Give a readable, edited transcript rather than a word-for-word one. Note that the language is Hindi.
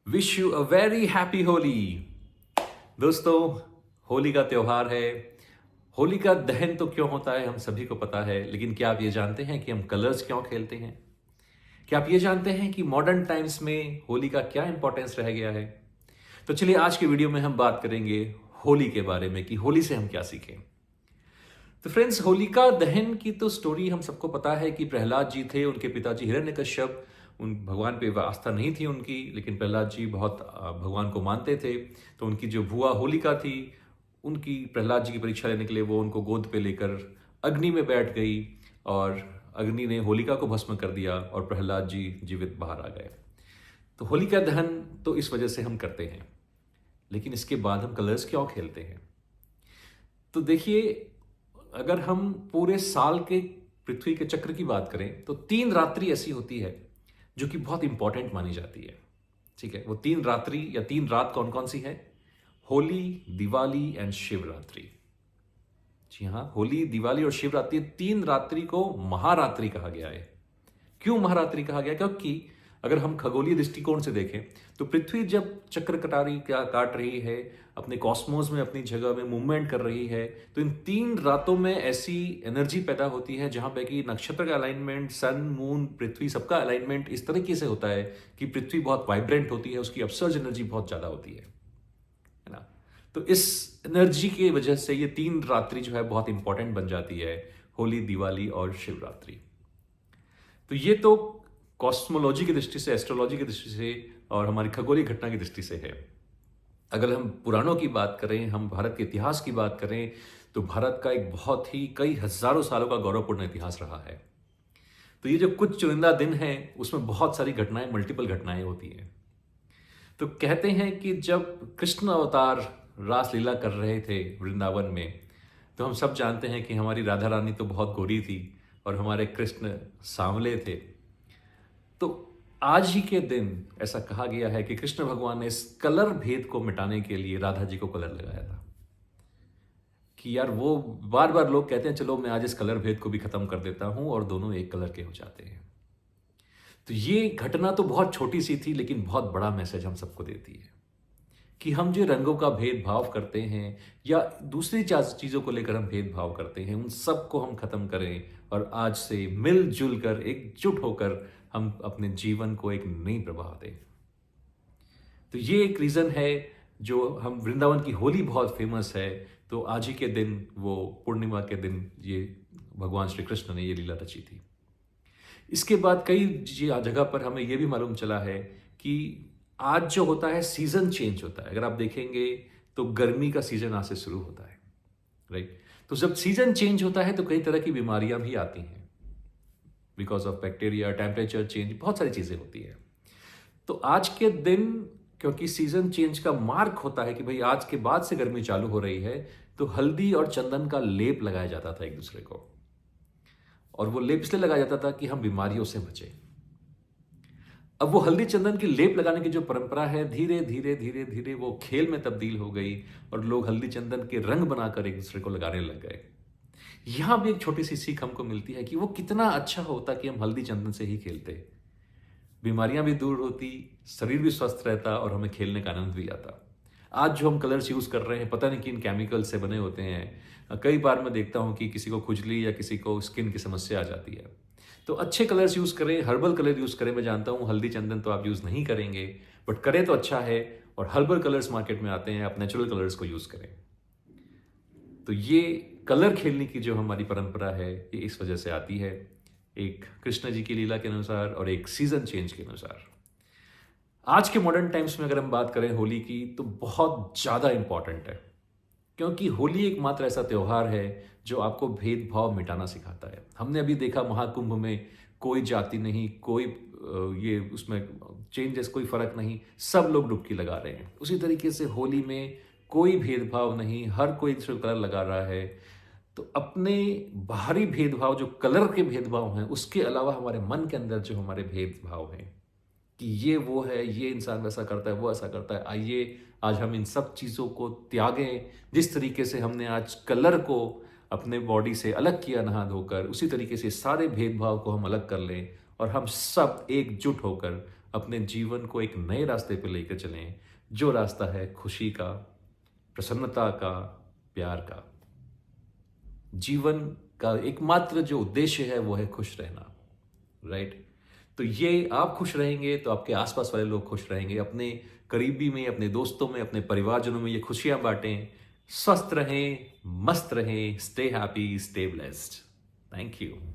Wish you a very happy Holi. दोस्तों, होली का त्योहार है। होली का दहन तो क्यों होता है हम सभी को पता है, लेकिन क्या आप ये जानते हैं कि हम कलर्स क्यों खेलते हैं? क्या आप ये जानते हैं कि मॉडर्न टाइम्स में होली का क्या इंपॉर्टेंस रह गया है? तो चलिए आज के वीडियो में हम बात करेंगे होली के बारे में कि होली से हम क्या सीखें। तो फ्रेंड्स, होलिका दहन की तो स्टोरी हम सबको पता है कि प्रहलाद जी थे, उनके पिताजी हिरण्यकश्यप, उन भगवान पे आस्था नहीं थी उनकी, लेकिन प्रहलाद जी बहुत भगवान को मानते थे। तो उनकी जो बुआ होलिका थी, उनकी प्रहलाद जी की परीक्षा लेने के लिए वो उनको गोद पे लेकर अग्नि में बैठ गई और अग्नि ने होलिका को भस्म कर दिया और प्रहलाद जी जीवित बाहर आ गए। तो होलिका दहन तो इस वजह से हम करते हैं, लेकिन इसके बाद हम कलर्स क्यों खेलते हैं? तो देखिए, अगर हम पूरे साल के पृथ्वी के चक्र की बात करें तो 3 रात्रि ऐसी होती है जो कि बहुत इंपॉर्टेंट मानी जाती है। ठीक है, वो 3 रात्रि या 3 रात कौन कौन सी है? होली, दिवाली एंड शिवरात्रि। जी हाँ, होली, दिवाली और शिवरात्रि 3 रात्रि को महारात्रि कहा गया है। क्यों महारात्रि कहा गया? क्योंकि अगर हम खगोलीय दृष्टिकोण से देखें तो पृथ्वी जब चक्र कटारी क्या काट रही है, अपने कॉस्मोस में अपनी जगह में मूवमेंट कर रही है, तो इन 3 रातों में ऐसी एनर्जी पैदा होती है जहां पे कि नक्षत्र का अलाइनमेंट, सन, मून, पृथ्वी सबका अलाइनमेंट इस तरीके से होता है कि पृथ्वी बहुत वाइब्रेंट होती है, उसकी अपसर्ज एनर्जी बहुत ज्यादा होती है ना। तो इस एनर्जी की वजह से ये 3 रात्रि जो है बहुत इंपॉर्टेंट बन जाती है, होली, दिवाली और शिवरात्रि। तो ये तो कॉस्मोलॉजी की दृष्टि से, एस्ट्रोलॉजी की दृष्टि से और हमारी खगोलीय घटना की दृष्टि से है। अगर हम पुराणों की बात करें, हम भारत के इतिहास की बात करें, तो भारत का एक बहुत ही कई हजारों सालों का गौरवपूर्ण इतिहास रहा है। तो ये जो कुछ चुनिंदा दिन है, उसमें बहुत सारी घटनाएं, मल्टीपल घटनाएं होती हैं। तो कहते हैं कि जब कृष्ण अवतार रासलीला कर रहे थे वृंदावन में, तो हम सब जानते हैं कि हमारी राधा रानी तो बहुत गोरी थी और हमारे कृष्ण सांवले थे। तो आज ही के दिन ऐसा कहा गया है कि कृष्ण भगवान ने इस कलर भेद को मिटाने के लिए राधा जी को कलर लगाया था। कि यार, वो बार बार लोग कहते हैं चलो मैं आज इस कलर भेद को भी खत्म कर देता हूं, और दोनों एक कलर के हो जाते हैं। तो ये घटना तो बहुत छोटी सी थी, लेकिन बहुत बड़ा मैसेज हम सबको देती है कि हम जो रंगों का भेदभाव करते हैं या दूसरी चीजों को लेकर हम भेदभाव करते हैं, उन सब को हम खत्म करें और आज से मिलजुल कर, एकजुट होकर हम अपने जीवन को एक नई प्रवाह दें। तो ये एक रीजन है जो हम वृंदावन की होली बहुत फेमस है। तो आज ही के दिन, वो पूर्णिमा के दिन, ये भगवान श्री कृष्ण ने ये लीला रची थी। इसके बाद कई जगह पर हमें यह भी मालूम चला है कि आज जो होता है, सीजन चेंज होता है। अगर आप देखेंगे तो गर्मी का सीजन आज से शुरू होता है, राइट? तो जब सीजन चेंज होता है तो कई तरह की बीमारियां भी आती हैं, because of bacteria, temperature change, बहुत सारी चीजें होती है। तो आज के दिन, क्योंकि सीजन चेंज का मार्क होता है कि भाई आज के बाद से गर्मी चालू हो रही है, तो हल्दी और चंदन का लेप लगाया जाता था एक दूसरे को। और वो लेप इसलिए लगाया जाता था कि हम बीमारियों से बचें। अब वो हल्दी चंदन की लेप लगाने की जो परंपरा है, धीरे धीरे धीरे धीरे वो खेल में तब्दील हो गई और लोग हल्दी चंदन के रंग बनाकर एक दूसरे को लगाने लग गए। यहां भी एक छोटी सी सीख हमको मिलती है कि वो कितना अच्छा होता कि हम हल्दी चंदन से ही खेलते। बीमारियां भी दूर होती, शरीर भी स्वस्थ रहता और हमें खेलने का आनंद भी आता। आज जो हम कलर्स यूज कर रहे हैं, पता नहीं किन केमिकल से बने होते हैं। कई बार मैं देखता हूं कि किसी को खुजली या किसी को स्किन की समस्या आ जाती है। तो अच्छे कलर्स यूज करें, हर्बल कलर यूज करें। मैं जानता हूं हल्दी चंदन तो आप यूज नहीं करेंगे, बट करें तो अच्छा है। और हर्बल कलर्स मार्केट में आते हैं, आप नेचुरल कलर्स को यूज करें। तो ये कलर खेलने की जो हमारी परंपरा है, ये इस वजह से आती है, एक कृष्ण जी की लीला के अनुसार और एक सीजन चेंज के अनुसार। आज के मॉडर्न टाइम्स में अगर हम बात करें होली की, तो बहुत ज्यादा इंपॉर्टेंट है, क्योंकि होली एकमात्र ऐसा त्योहार है जो आपको भेदभाव मिटाना सिखाता है। हमने अभी देखा महाकुंभ में कोई जाति नहीं, कोई ये उसमें चेंजेस, कोई फर्क नहीं, सब लोग डुबकी लगा रहे हैं। उसी तरीके से होली में कोई भेदभाव नहीं, हर कोई सिर्फ कलर लगा रहा है। तो अपने बाहरी भेदभाव, जो कलर के भेदभाव हैं, उसके अलावा हमारे मन के अंदर जो हमारे भेदभाव हैं कि ये वो है, ये इंसान वैसा करता है, वो ऐसा करता है, आइए आज हम इन सब चीज़ों को त्यागें। जिस तरीके से हमने आज कलर को अपने बॉडी से अलग किया नहा धोकर, उसी तरीके से सारे भेदभाव को हम अलग कर लें और हम सब एकजुट होकर अपने जीवन को एक नए रास्ते पर लेकर चलें, जो रास्ता है खुशी का, प्रसन्नता का, प्यार का। जीवन का एकमात्र जो उद्देश्य है वो है खुश रहना, राइट? तो ये आप खुश रहेंगे तो आपके आसपास वाले लोग खुश रहेंगे। अपने करीबी में, अपने दोस्तों में, अपने परिवारजनों में ये खुशियां बांटें। स्वस्थ रहें, मस्त रहें, stay happy, stay blessed. Thank you.